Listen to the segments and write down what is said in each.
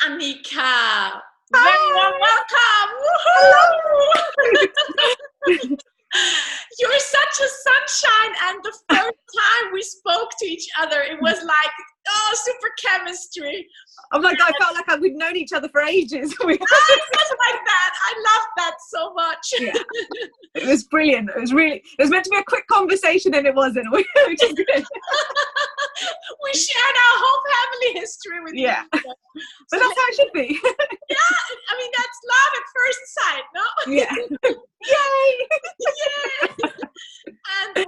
Annika, very warm welcome. Woohoo! You're such a sunshine, and the first time we spoke to each other, it was like, oh, super chemistry. Oh my God, I felt like we'd known each other for ages. It was like that. I love that so much. Yeah. It was brilliant. It was meant to be a quick conversation, and it wasn't, which is good. We shared our whole family history with you. But that's how it should be. Yeah, I mean, that's love at first sight, no? Yeah. Yay! Yay! And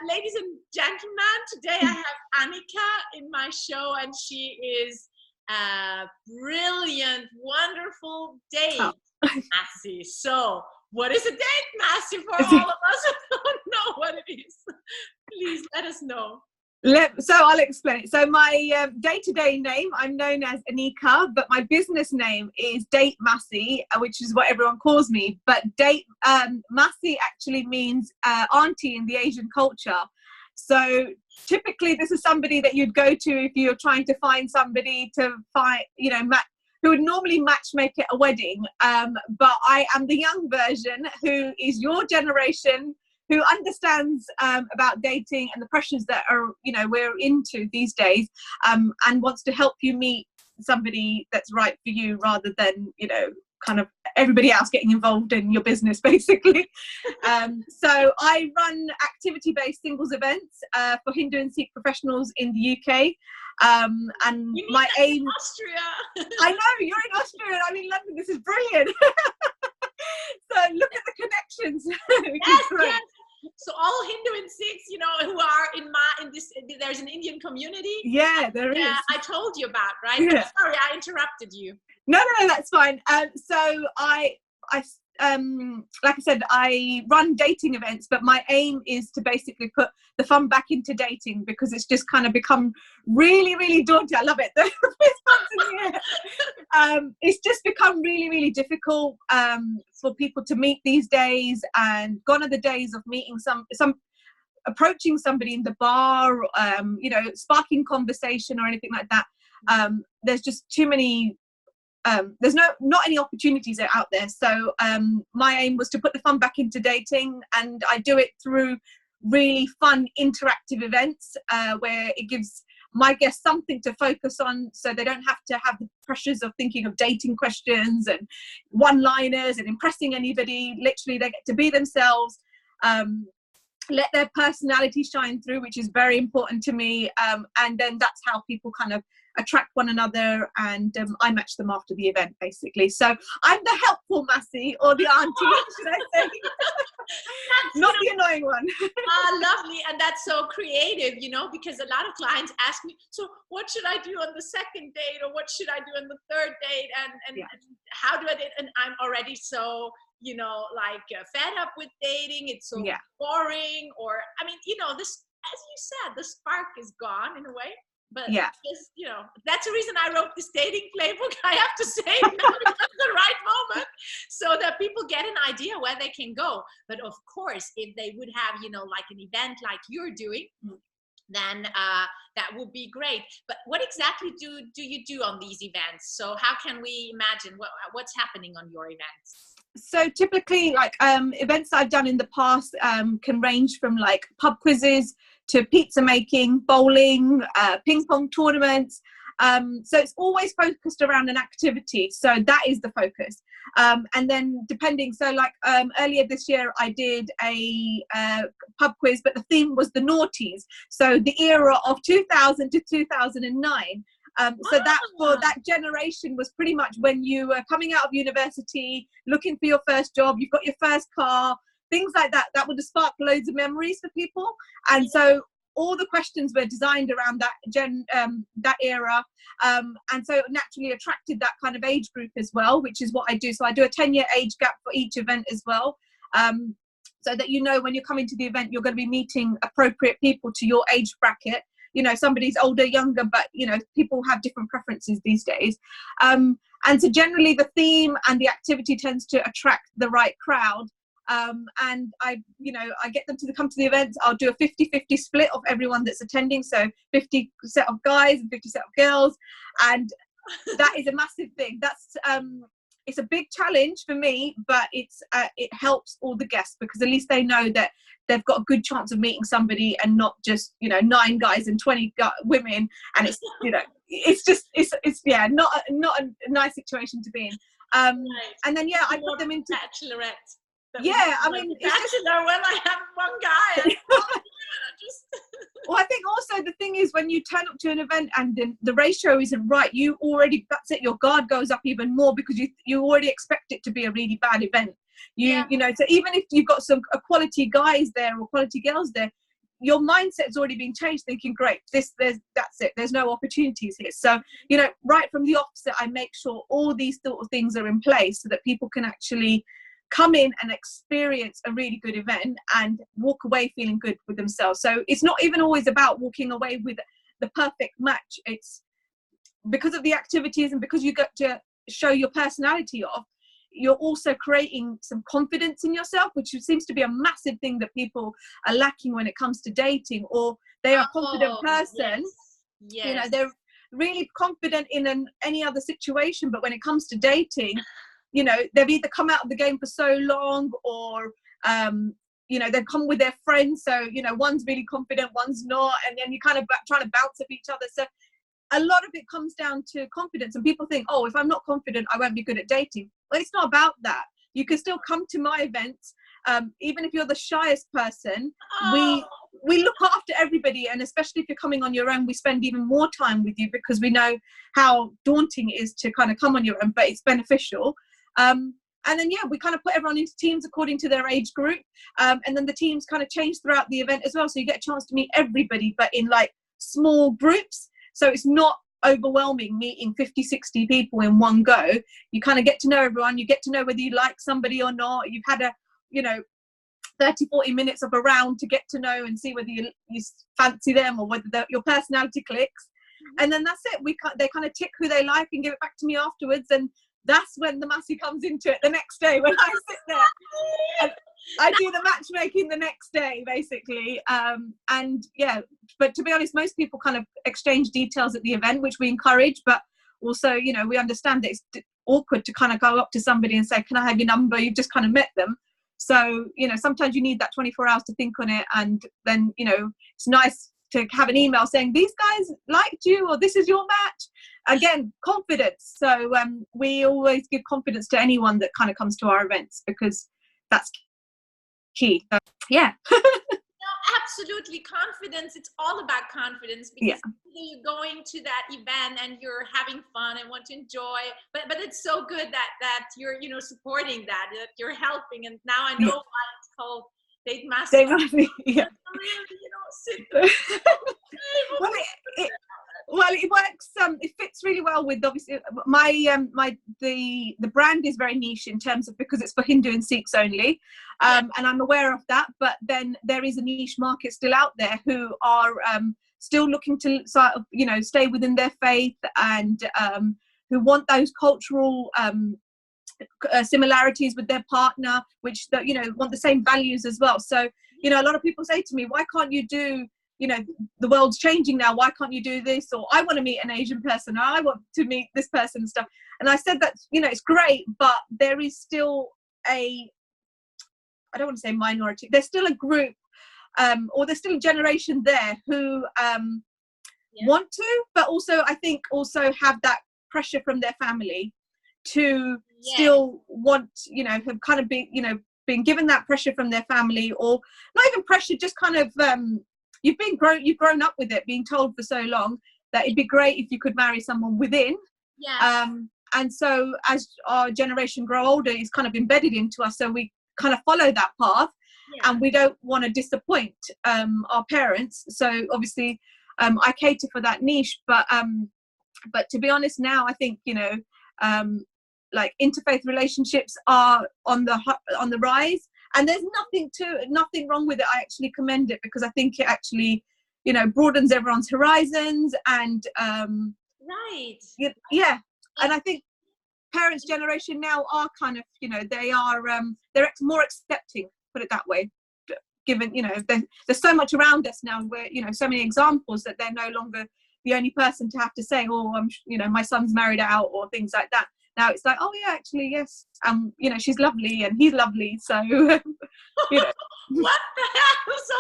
ladies and gentlemen, today I have Annika in my show, and she is a brilliant, wonderful date Masi. So, what is a date Masi for all of us who don't know what it is? Please let us know. So I'll explain it. So my day-to-day name, I'm known as Annika, but my business name is Date Masi, which is what everyone calls me. But Date Masi actually means auntie in the Asian culture. So typically this is somebody that you'd go to if you're trying to find somebody to find, who would normally matchmake at a wedding. But I am the young version who is your generation, who understands about dating and the pressures that are, we're into these days, and wants to help you meet somebody that's right for you, rather than, kind of everybody else getting involved in your business, basically. So I run activity-based singles events for Hindu and Sikh professionals in the UK. And my aim... in Austria. I know, you're in Austria and I'm in London. This is brilliant. So look at the connections. Yes. So all Hindu and Sikhs, who are in this, there's an Indian community. Yeah, there is. Yeah, I told you about, right? Yeah. Sorry, I interrupted you. No, that's fine. So I like I said, I run dating events, but my aim is to basically put the fun back into dating, because it's just kind of become really, really daunting. I love it. It's just become really, really difficult for people to meet these days, and gone are the days of meeting some approaching somebody in the bar, sparking conversation or anything like that. There's just too many. There's not any opportunities out there. So my aim was to put the fun back into dating, and I do it through really fun interactive events where it gives my guests something to focus on, so they don't have to have the pressures of thinking of dating questions and one-liners and impressing anybody. Literally, they get to be themselves, let their personality shine through, which is very important to me, and then that's how people kind of attract one another, and I match them after the event, basically. So I'm the helpful Masi, or the auntie, should I say? Not the annoying one. Lovely. And that's so creative, because a lot of clients ask me, so what should I do on the second date, or what should I do on the third date, and how do I date? And I'm already so fed up with dating. It's so boring, or this, as you said, the spark is gone in a way. But just, that's the reason I wrote this dating playbook, I have to say, at the right moment, so that people get an idea where they can go. But of course, if they would have, like an event like you're doing, then that would be great. But what exactly do you do on these events? So how can we imagine what's happening on your events? So typically, events I've done in the past can range from pub quizzes to pizza making, bowling, ping pong tournaments. So it's always focused around an activity. So that is the focus. And then depending, earlier this year I did a pub quiz, but the theme was the noughties. So the era of 2000 to 2009. So that for that generation was pretty much when you were coming out of university, looking for your first job, you've got your first car, things like that. That would have sparked loads of memories for people. And so all the questions were designed around that era. And so it naturally attracted that kind of age group as well, which is what I do. So I do a 10-year age gap for each event as well. So that, when you're coming to the event, you're going to be meeting appropriate people to your age bracket. Somebody's older, younger, but, people have different preferences these days. And so generally the theme and the activity tends to attract the right crowd. and I get them to come to the events. I'll do a 50-50 split of everyone that's attending, so 50 set of guys and 50 set of girls, and that is a massive thing. That's it's a big challenge for me, but it helps all the guests, because at least they know that they've got a good chance of meeting somebody, and not just 9 guys and 20 women, and it's it's not a nice situation to be in. Right. And then I put them into bachelorette. I mean, it's just when I have one guy. Well, I think also the thing is, when you turn up to an event and the ratio isn't right, you already, that's it, your guard goes up even more, because you already expect it to be a really bad event. So even if you've got some quality guys there or quality girls there, your mindset's already been changed, thinking, great, that's it, there's no opportunities here. So right from the offset, I make sure all these sort of things are in place, so that people can actually come in and experience a really good event and walk away feeling good with themselves. So it's not even always about walking away with the perfect match. It's because of the activities, and because you get to show your personality off, you're also creating some confidence in yourself, which seems to be a massive thing that people are lacking when it comes to dating. Or they are a confident person, yes. They're really confident in any other situation, but when it comes to dating, they've either come out of the game for so long, or they've come with their friends, so one's really confident, one's not, and then you kind of trying to bounce off each other. So a lot of it comes down to confidence, and people think, oh, if I'm not confident, I won't be good at dating. Well, it's not about that. You can still come to my events, even if you're the shyest person. We look after everybody, and especially if you're coming on your own, we spend even more time with you, because we know how daunting it is to kind of come on your own, but it's beneficial. And then we kind of put everyone into teams according to their age group, and then the teams kind of change throughout the event as well, so you get a chance to meet everybody, but in like small groups, so it's not overwhelming meeting 50-60 people in one go. You kind of get to know everyone, you get to know whether you like somebody or not. You've had a 30-40 minutes of a round to get to know and see whether you fancy them, or whether your personality clicks, and then that's it. They kind of tick who they like and give it back to me afterwards, and that's when the Masi comes into it the next day, when I sit there and I do the matchmaking the next day, basically. But to be honest, most people kind of exchange details at the event, which we encourage, but also, we understand that it's awkward to kind of go up to somebody and say, can I have your number? You've just kind of met them. So, sometimes you need that 24 hours to think on it, and then, it's nice to have an email saying, these guys liked you, or this is your match. Again, confidence. So we always give confidence to anyone that kind of comes to our events, because that's key. So, absolutely, confidence. It's all about confidence, because you're going to that event and you're having fun and want to enjoy, but it's so good that you're supporting that you're helping. And now I know why it's called Date Masi. Date Masi, Well, it works. It fits really well with, obviously, the brand is very niche in terms of, because it's for Hindu and Sikhs only, and I'm aware of that. But then there is a niche market still out there who are still looking to sort of stay within their faith, and who want those cultural similarities with their partner, which want the same values as well. So a lot of people say to me, why can't you do, the world's changing now, why can't you do this? Or I want to meet an Asian person, or I want to meet this person and stuff. And I said that it's great, but there is still I don't want to say minority, there's still a group, or there's still a generation there who want to, but also I think also have that pressure from their family to still want, have kind of been given that pressure from their family, or not even pressure, just kind of you've grown up with it, being told for so long that it'd be great if you could marry someone within. And so as our generation grow older, it's kind of embedded into us, so we kind of follow that path, and we don't want to disappoint our parents. So obviously I cater for that niche, but to be honest, now I think like interfaith relationships are on the rise, and there's nothing wrong with it. I actually commend it, because I think it actually broadens everyone's horizons, and and I think parents' generation now are kind of, you know, they are they're more accepting, put it that way, given, you know, there's so much around us now where, you know, so many examples that they're no longer the only person to have to say, oh, you know, my son's married out or things like that. Now it's like, oh yeah, actually, yes, you know, she's lovely and he's lovely, so you know. What the hell? So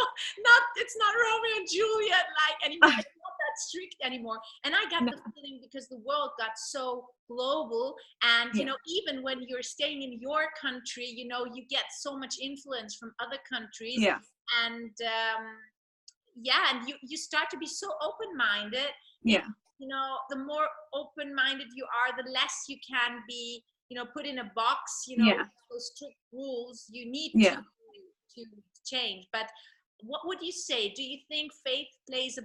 it's not Romeo and Juliet like anymore. It's not that strict anymore. And I got the feeling because the world got so global, and you know, even when you're staying in your country, you know, you get so much influence from other countries. Yeah. And and you start to be so open-minded. Yeah. You know, the more open-minded you are, the less you can be, you know, put in a box, you know, those strict rules. You need to change. But what would you say? Do you think faith plays a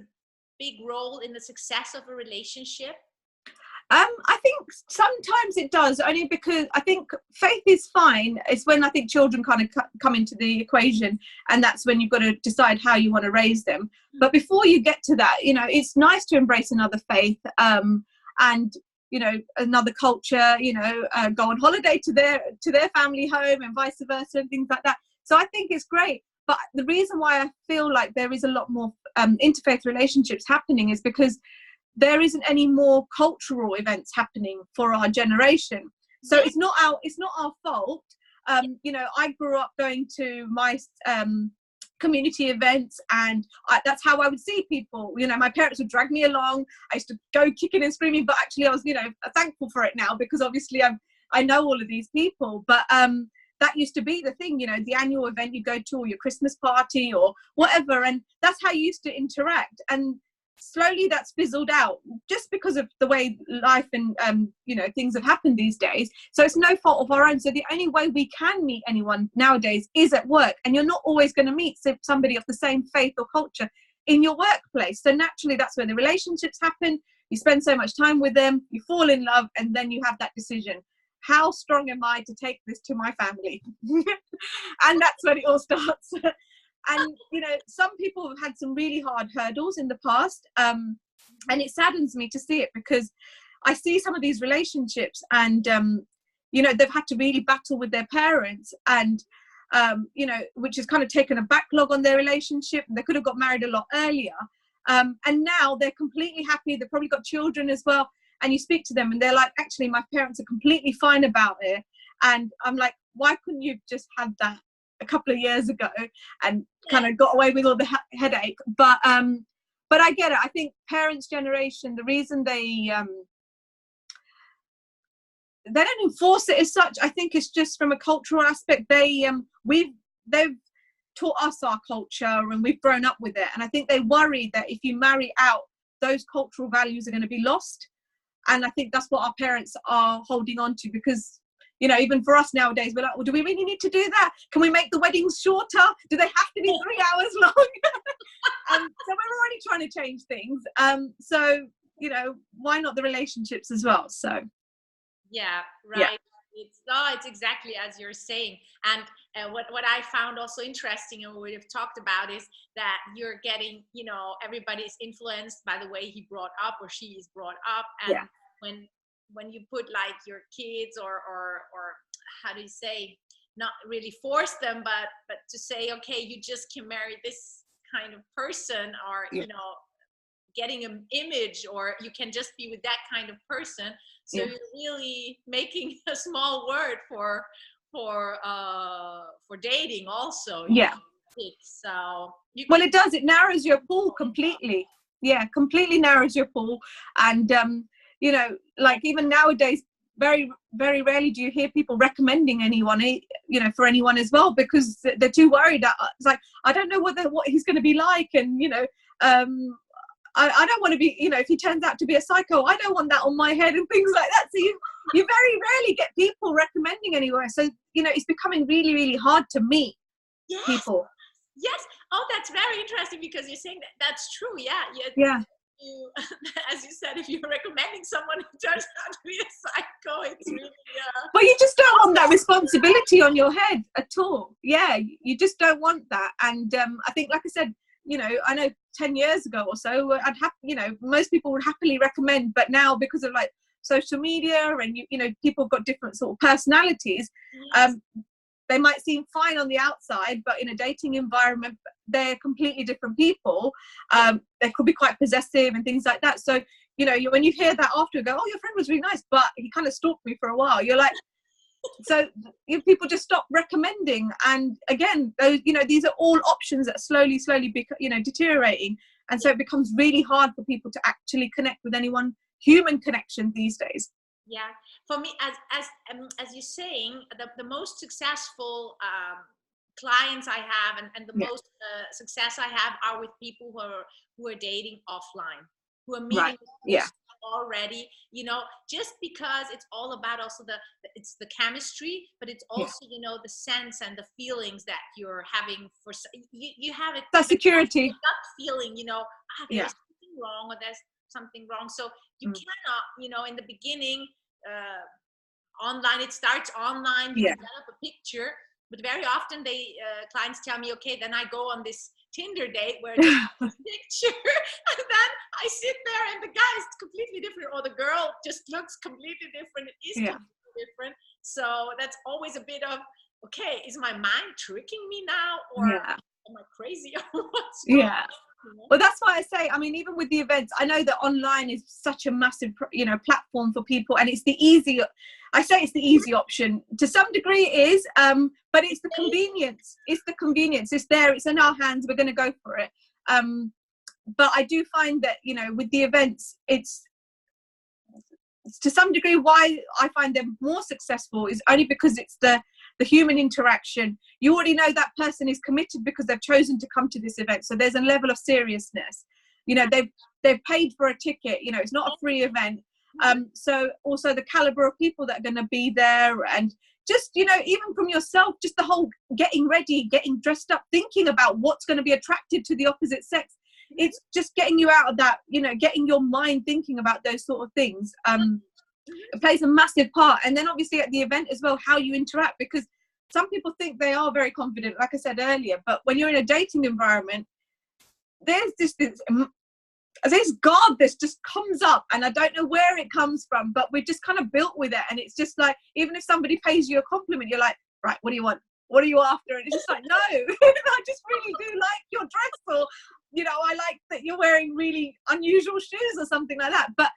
big role in the success of a relationship? I think sometimes it does, only because I think faith is fine. It's when I think children kind of come into the equation, and that's when you've got to decide how you want to raise them. But before you get to that, you know, it's nice to embrace another faith, and you know, another culture, you know, go on holiday to their family home and vice versa and things like that. So I think it's great. But the reason why I feel like there is a lot more interfaith relationships happening is because there isn't any more cultural events happening for our generation. So it's not our fault. You know, I grew up going to my community events, and that's how I would see people. You know, my parents would drag me along. I used to go kicking and screaming, but actually I was, you know, thankful for it now, because obviously I know all of these people. But that used to be the thing, you know, the annual event you go to, or your Christmas party or whatever, and that's how you used to interact. And slowly that's fizzled out just because of the way life and you know, things have happened these days. So it's no fault of our own. So the only way we can meet anyone nowadays is at work, and you're not always going to meet somebody of the same faith or culture in your workplace. So naturally that's where the relationships happen. You spend so much time with them, you fall in love, and then you have that decision: how strong am I to take this to my family? And that's when it all starts. And, you know, some people have had some really hard hurdles in the past. And it saddens me to see it, because I see some of these relationships and, you know, they've had to really battle with their parents, and, you know, which has kind of taken a backlog on their relationship. They could have got married a lot earlier. And now they're completely happy. They've probably got children as well. And you speak to them and they're like, actually, my parents are completely fine about it. And I'm like, why couldn't you just have that a couple of years ago and kind of got away with all the headache? But I get it. I think parents' generation, the reason they don't enforce it as such, I think it's just from a cultural aspect. They've taught us our culture and we've grown up with it. And I think they worry that if you marry out, those cultural values are going to be lost. And I think that's what our parents are holding on to, because, you know, even for us nowadays, we're like, well, do we really need to do that? Can we make the weddings shorter? Do they have to be 3 hours long? So we're already trying to change things. So, you know, why not the relationships as well? So. Yeah, right. Yeah. It's exactly as you're saying. And what I found also interesting, and we have talked about, is that you're getting, you know, everybody's influenced by the way he brought up or she is brought up. And when you put like your kids or how do you say, not really force them, but to say, okay, you just can marry this kind of person, or, you know, getting an image, or you can just be with that kind of person. So you're really making a small word for dating also. Yeah. So well, it does. It narrows your pool completely. Yeah, completely narrows your pool. And you know, like even nowadays, very, very rarely do you hear people recommending anyone, you know, for anyone as well, because they're too worried. It's like, I don't know what he's going to be like, and you know, I don't want to be, you know, if he turns out to be a psycho, I don't want that on my head and things like that. So you very rarely get people recommending anywhere. So, you know, it's becoming really, really hard to meet people. Yes. Oh, that's very interesting, because you're saying that's true. Yeah. Yeah. As you said, if you're recommending someone who turns out to be a psycho, it's really but you just don't want that responsibility on your head at all. Yeah, you just don't want that. And I think, like I said, you know, I know 10 years ago or so, you know, most people would happily recommend, but now because of like social media, and you know, people have got different sort of personalities. Yes. They might seem fine on the outside, but in a dating environment, they're completely different people. They could be quite possessive and things like that. So, you know, when you hear that after, you go, oh, your friend was really nice, but he kind of stalked me for a while. You're like, so people just stop recommending. And again, those, you know, these are all options that slowly, you know, deteriorating. And so it becomes really hard for people to actually connect with anyone, human connection these days. Yeah, for me, as you're saying, the most successful clients I have, and the most success I have are with people who are dating offline, who are meeting already. You know, just because it's all about also it's the chemistry, but it's also you know, the sense and the feelings that you're having for you have it. That security, gut feeling, you know, there's something wrong, or there's something wrong. So you cannot, you know, in the beginning. Online, it starts online, you develop a picture, but very often clients tell me, okay, then I go on this Tinder date where it's a picture, and then I sit there and the guy is completely different, or the girl just looks completely different. It is completely different. So that's always a bit of, okay, is my mind tricking me now, or am I crazy, or what's going on? Well, that's why I say, I mean, even with the events, I know that online is such a massive, you know, platform for people, and it's the easy, I say it's the easy option. To some degree it is, but it's the convenience. It's the convenience. It's there. It's in our hands. We're going to go for it. But I do find that, you know, with the events, it's to some degree why I find them more successful is only because it's the human interaction. You already know that person is committed because they've chosen to come to this event. So there's a level of seriousness. You know, they've paid for a ticket. You know, it's not a free event. So also the caliber of people that are going to be there, and just, you know, even from yourself, just the whole getting ready, getting dressed up, thinking about what's going to be attracted to the opposite sex. It's just getting you out of that, you know, getting your mind thinking about those sort of things. It plays a massive part. And then obviously at the event as well, how you interact, because some people think they are very confident, like I said earlier, but when you're in a dating environment, there's this guard that just comes up, and I don't know where it comes from, but we're just kind of built with it. And it's just like, even if somebody pays you a compliment, you're like, right, what do you want? What are you after? And it's just like, no, I just really do like your dress, or, you know, I like that you're wearing really unusual shoes or something like that. But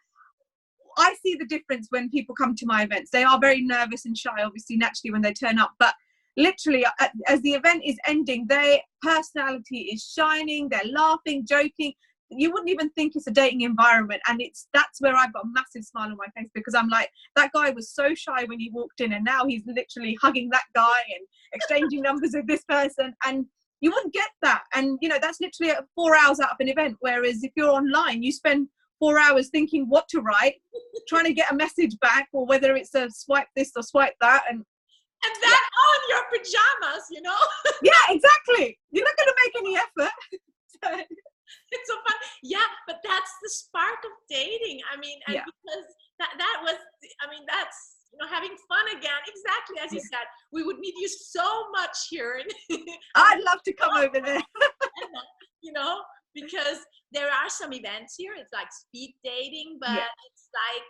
I see the difference when people come to my events. They are very nervous and shy, obviously, naturally, when they turn up. But literally, as the event is ending, their personality is shining. They're laughing, joking. You wouldn't even think it's a dating environment. And that's where I've got a massive smile on my face, because I'm like, that guy was so shy when he walked in, and now he's literally hugging that guy and exchanging numbers with this person. And you wouldn't get that. And, you know, that's literally 4 hours out of an event. Whereas if you're online, you spend 4 hours thinking what to write, trying to get a message back, or whether it's a swipe this or swipe that, and that on your pajamas, you know. Yeah, exactly. You're not going to make any effort. It's so fun. Yeah, but that's the spark of dating. I mean, and because that was, I mean, that's, you know, having fun again. Exactly as you said, we would need you so much here. I'd love to come over there. You know, because there are some events here. It's like speed dating, but it's like,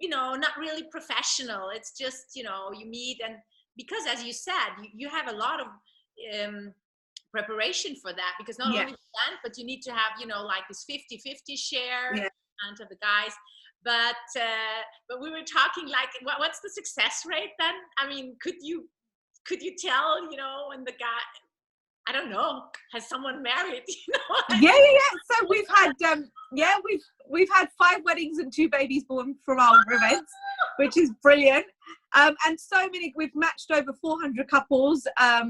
you know, not really professional. It's just, you know, you meet, and because as you said, you have a lot of preparation for that, because not only the event, but you need to have, you know, like this 50-50 share and of the guys. But we were talking like, what's the success rate then? I mean, could you tell, you know, when the guy, I don't know, has someone married? You know? Yeah. So we've had we've had 5 weddings and 2 babies born from our events, which is brilliant. And so many, we've matched over 400 couples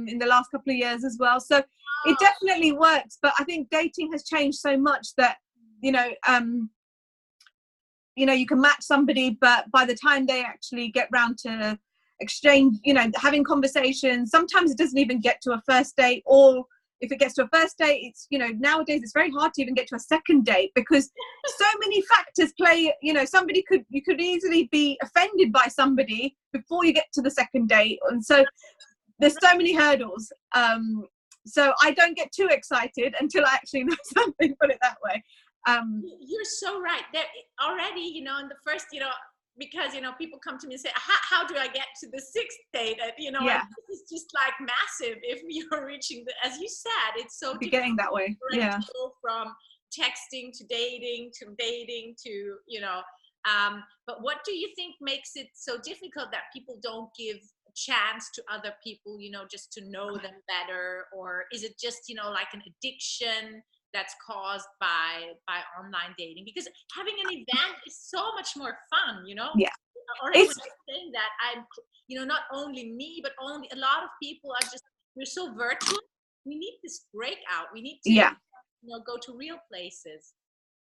in the last couple of years as well. So it definitely works. But I think dating has changed so much that, you know, you can match somebody, but by the time they actually get round to exchange, you know, having conversations, sometimes it doesn't even get to a first date, or if it gets to a first date, it's, you know, nowadays it's very hard to even get to a second date, because so many factors play. You know, you could easily be offended by somebody before you get to the second date, and so there's so many hurdles. So I don't get too excited until I actually know something, put it that way. You're so right. There already, you know, in the first, you know, because, you know, people come to me and say, how do I get to the sixth date? And, you know, Yeah. and this is just like massive if you're reaching the, as you said, it's so Be getting that way. Yeah. From texting to dating to, you know, but what do you think makes it so difficult that people don't give a chance to other people, you know, just to know them better? Or is it just, you know, like an addiction that's caused by online dating? Because having an event is so much more fun, you know. Yeah. Already when I'm saying that, I'm, you know, not only me, but only a lot of people are just, we're so virtual. We need this breakout. We need to, you know, go to real places.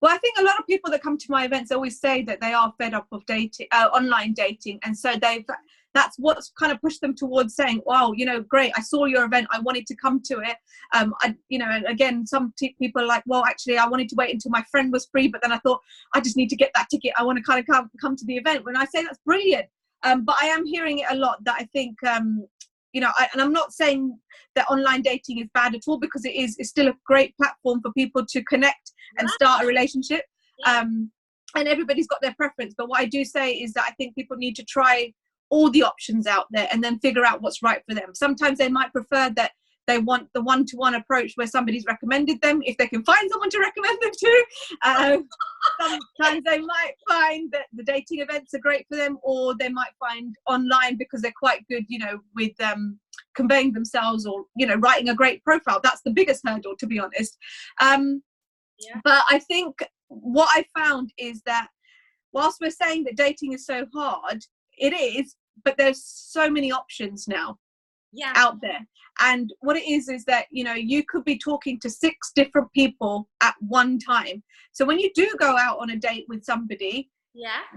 Well, I think a lot of people that come to my events always say that they are fed up of dating, online dating, and so that's what's kind of pushed them towards saying, "Wow, you know, great! I saw your event. I wanted to come to it." You know, and again, some people are like, "Well, actually, I wanted to wait until my friend was free, but then I thought I just need to get that ticket. I want to kind of come to the event." When I say that's brilliant, but I am hearing it a lot that I think. You know, and I'm not saying that online dating is bad at all, because it's still a great platform for people to connect and start a relationship. And everybody's got their preference. But what I do say is that I think people need to try all the options out there and then figure out what's right for them. Sometimes they might prefer that they want the one-to-one approach where somebody's recommended them, if they can find someone to recommend them to. Sometimes they might find that the dating events are great for them, or they might find online because they're quite good, you know, with conveying themselves, or, you know, writing a great profile. That's the biggest hurdle, to be honest. But I think what I found is that whilst we're saying that dating is so hard, it is, but there's so many options now out there. And what it is that, you know, you could be talking to 6 different people at one time. So when you do go out on a date with somebody,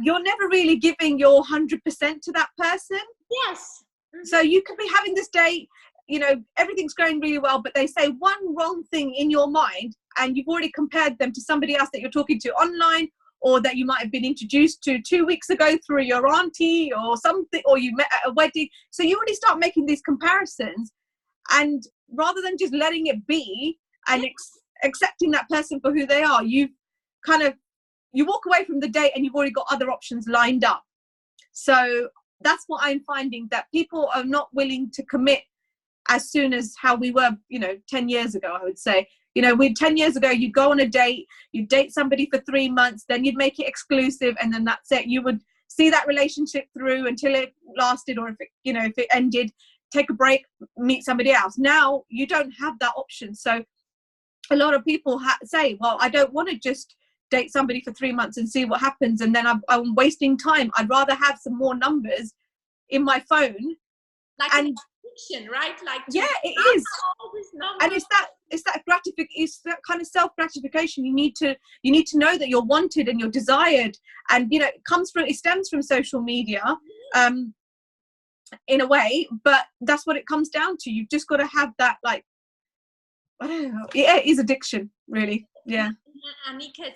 you're never really giving your 100% to that person. Yes. So you could be having this date, you know, everything's going really well, but they say one wrong thing in your mind, and you've already compared them to somebody else that you're talking to online, or that you might have been introduced to 2 weeks ago through your auntie or something, or you met at a wedding. So you already start making these comparisons, and rather than just letting it be and accepting that person for who they are, you walk away from the date and you've already got other options lined up. So that's what I'm finding, that people are not willing to commit as soon as how we were, you know, 10 years ago, I would say. You know, 10 years ago, you'd go on a date, you'd date somebody for 3 months, then you'd make it exclusive, and then that's it. You would see that relationship through until it lasted, or if it ended, take a break, meet somebody else. Now you don't have that option. So a lot of people say, well, I don't want to just date somebody for 3 months and see what happens, and then I'm wasting time. I'd rather have some more numbers in my phone. Like an addiction, right? Like, yeah, it is. And it's that kind of self-gratification. You need to know that you're wanted and you're desired, and, you know, it stems from social media, in a way, but that's what it comes down to. You've just got to have that, like, I don't know. Yeah, it is addiction, really. Yeah. Annika,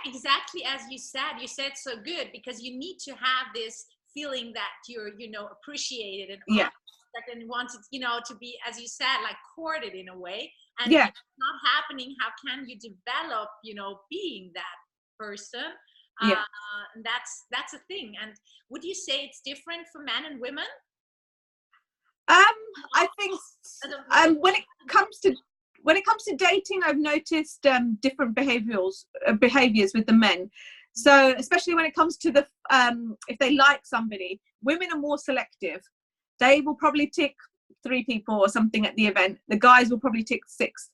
exactly as you said so good, because you need to have this feeling that you're, you know, appreciated and and wanted, you know, to be, as you said, like courted in a way. And if it's not happening, how can you develop, you know, being that person? And that's a thing. And would you say it's different for men and women? I think when it comes to dating, I've noticed different behaviors with the men. So especially when it comes to the if they like somebody, women are more selective. They will probably tick 3 people or something at the event. The guys will probably tick 6.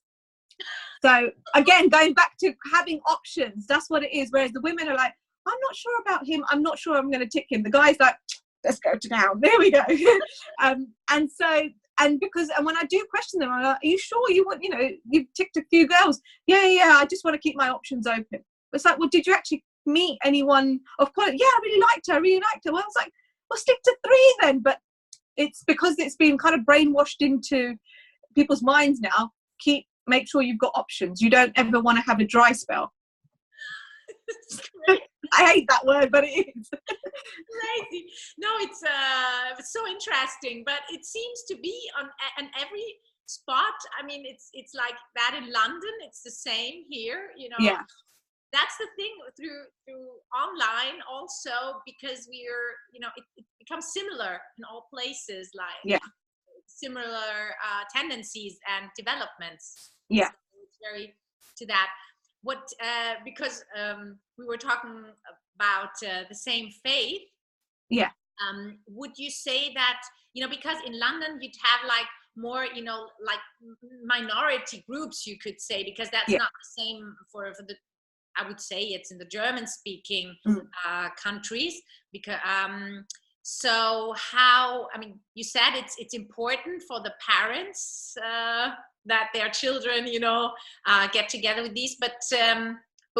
So again, going back to having options, that's what it is. Whereas the women are like, I'm not sure about him. I'm not sure I'm going to tick him. The guy's like, let's go to town. There we go. And when I do question them, I'm like, are you sure you want, you know, you've ticked a few girls? Yeah. I just want to keep my options open. It's like, well, did you actually meet anyone of quality? Yeah, I really liked her. Well, I was like, well, stick to 3 then. But it's because it's been kind of brainwashed into people's minds now. Make sure you've got options. You don't ever want to have a dry spell. I hate that word, but it is. Crazy. No, it's so interesting, but it seems to be on every spot. I mean, it's like that in London. It's the same here, you know. Yeah. that's the thing through online also, because we're, it becomes similar in all places, like similar tendencies and developments. Yeah. So it's very to that. What because we were talking about the same faith. Yeah. Would you say that, because in London you'd have like more, like minority groups, you could say, because that's not the same for the, I would say it's in the German speaking countries, because so how, I mean, you said it's important for the parents that their children, get together with these, but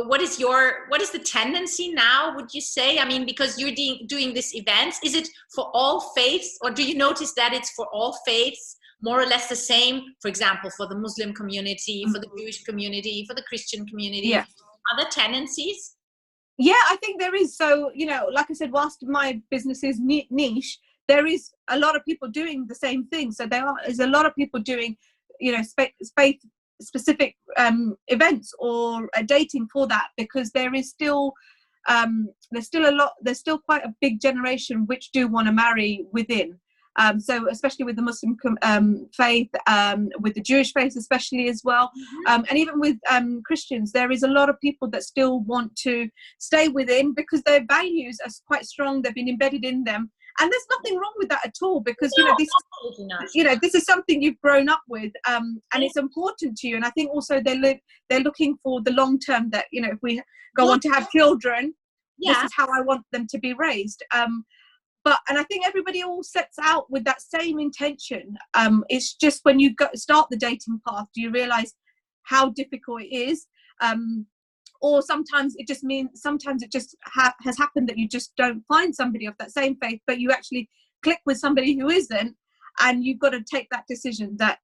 what is the tendency now, would you say? I mean, because you're doing these events, is it for all faiths, or do you notice that it's for all faiths more or less the same? For example, for the Muslim community, for the Jewish community, for the Christian community, other tendencies? Yeah, I think there is. So, like I said, whilst my business is niche, there is a lot of people doing the same thing. So there's a lot of people doing, faith specific events or dating for that, because there is still there's still quite a big generation which do want to marry within. So especially with the Muslim faith, with the Jewish faith especially as well, and even with Christians, there is a lot of people that still want to stay within because their values are quite strong. They've been embedded in them, and there's nothing wrong with that at all, because this is something you've grown up with, and it's important to you. And I think also they're looking for the long term, that if we go on to have children, this is how I want them to be raised. And I think everybody all sets out with that same intention. It's just when you start the dating path, do you realize how difficult it is? Or sometimes it just has happened that you just don't find somebody of that same faith, but you actually click with somebody who isn't, and you've got to take that decision that,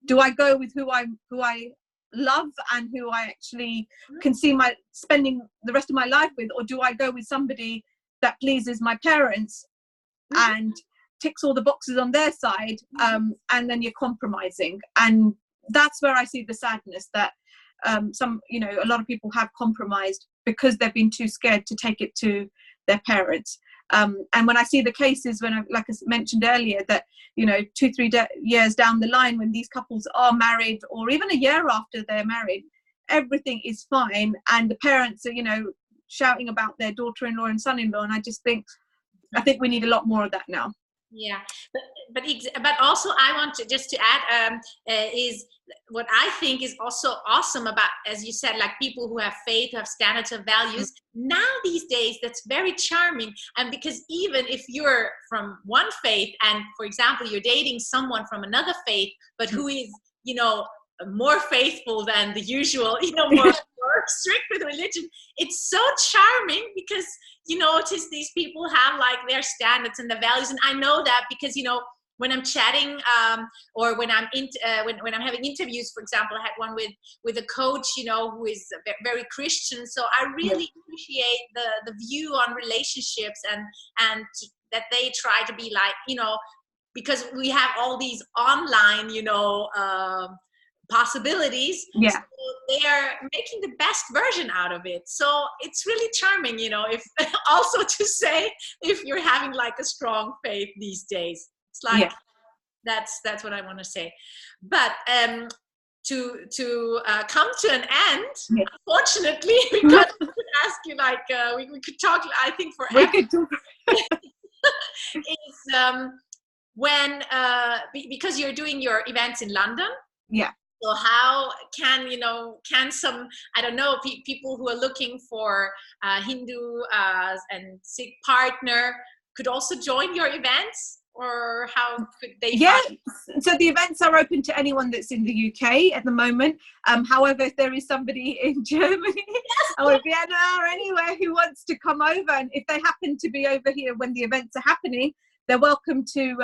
do I go with who I love and who I actually can see spending the rest of my life with, or do I go with somebody that pleases my parents and ticks all the boxes on their side, and then you're compromising. And that's where I see the sadness, that a lot of people have compromised because they've been too scared to take it to their parents. And when I see the cases, like I mentioned earlier, that 2-3 years down the line, when these couples are married, or even a year after they're married, everything is fine, and the parents are shouting about their daughter-in-law and son-in-law, and I think we need a lot more of that now. Yeah, but also I want to just to add is what I think is also awesome about, as you said, like people who have faith, who have standards of values. Now these days, that's very charming. And because even if you're from one faith, and for example you're dating someone from another faith, but who is more faithful than the usual, more strict with religion, it's so charming, because you notice these people have like their standards and the values. And I know that because when I'm chatting or when I'm when I'm having interviews, for example, I had one with a coach who is very Christian, so I really appreciate the view on relationships, and that they try to be like, because we have all these online possibilities, so they are making the best version out of it. So it's really charming, if also to say, if you're having like a strong faith these days, it's like that's what I want to say. But to come to an end, unfortunately, because I could ask you like we could talk, I think, forever. We could talk. Is when because you're doing your events in London. So how can some, I don't know, people who are looking for a Hindu and Sikh partner could also join your events, or how could they find? So the events are open to anyone that's in the UK at the moment. However, if there is somebody in Germany or Vienna or anywhere who wants to come over, and if they happen to be over here when the events are happening, they're welcome to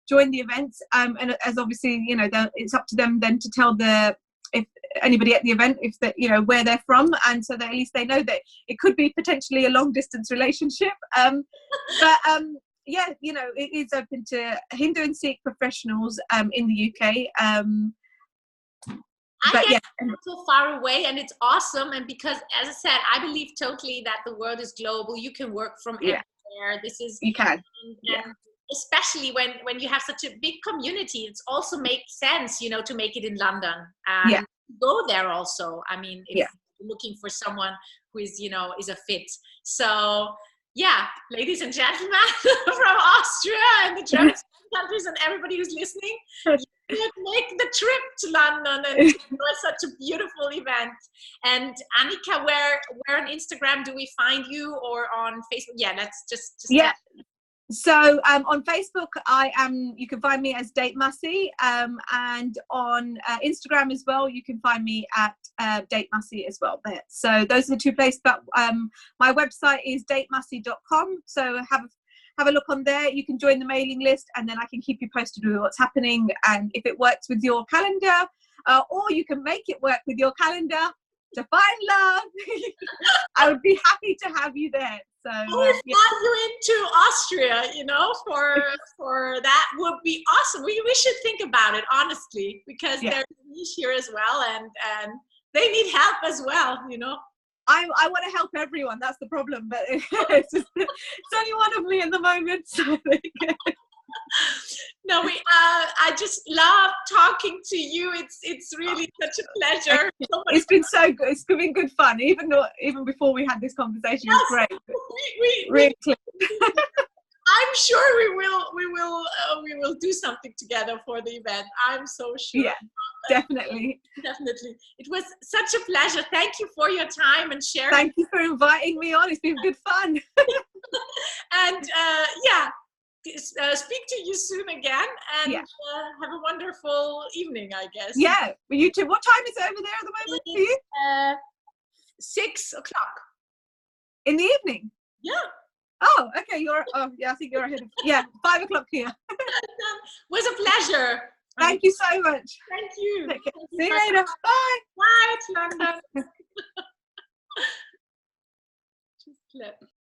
join the events, and as obviously it's up to them then to tell if anybody at the event if they where they're from, and so that at least they know that it could be potentially a long distance relationship, but it is open to Hindu and Sikh professionals in the UK, I But get yeah, so far away, and it's awesome. And because, as I said, I believe totally that the world is global. You can work from yeah, anywhere. This is, you can. and especially when you have such a big community, it's also makes sense, you know, to make it in London and Yeah, go there also. I mean, if yeah. you're looking for someone who is, you know, is a fit. So yeah, ladies and gentlemen from Austria and the German countries and everybody who's listening, you could make the trip to London, and it was such a beautiful event. And Annika, where on Instagram do we find you, or on Facebook? Yeah, let's just Yeah. So on Facebook, you can find me as Date Masi, and on Instagram as well, you can find me at Date Masi as well there. So those are the two places, but my website is datemasi.com. So have a look on there. You can join the mailing list, and then I can keep you posted with what's happening, and if it works with your calendar, or you can make it work with your calendar to find love. I would be happy to have you there. So fly you into Austria, you know, for that would be awesome. We should think about it, honestly, because there's a niche here as well, and they need help as well, you know. I want to help everyone. That's the problem, but it's only one of me at the moment. So no, I just love talking to you. It's really such a pleasure. It's been so good. It's been good fun. Even before we had this conversation, it was great. Really I'm sure we will do something together for the event. I'm so sure. Yeah, definitely. Definitely. It was such a pleasure. Thank you for your time and sharing. Thank you for inviting me on. It's been good fun. And yeah, speak to you soon again, and have a wonderful evening, I guess. Yeah, you too. What time is it over there at the moment for you? 6 o'clock. In the evening? Yeah. Oh, okay. I think you're ahead of, 5 o'clock here. Was a pleasure. Thank you so much. Thank you. See you later. Bye. Bye, London. Just flip.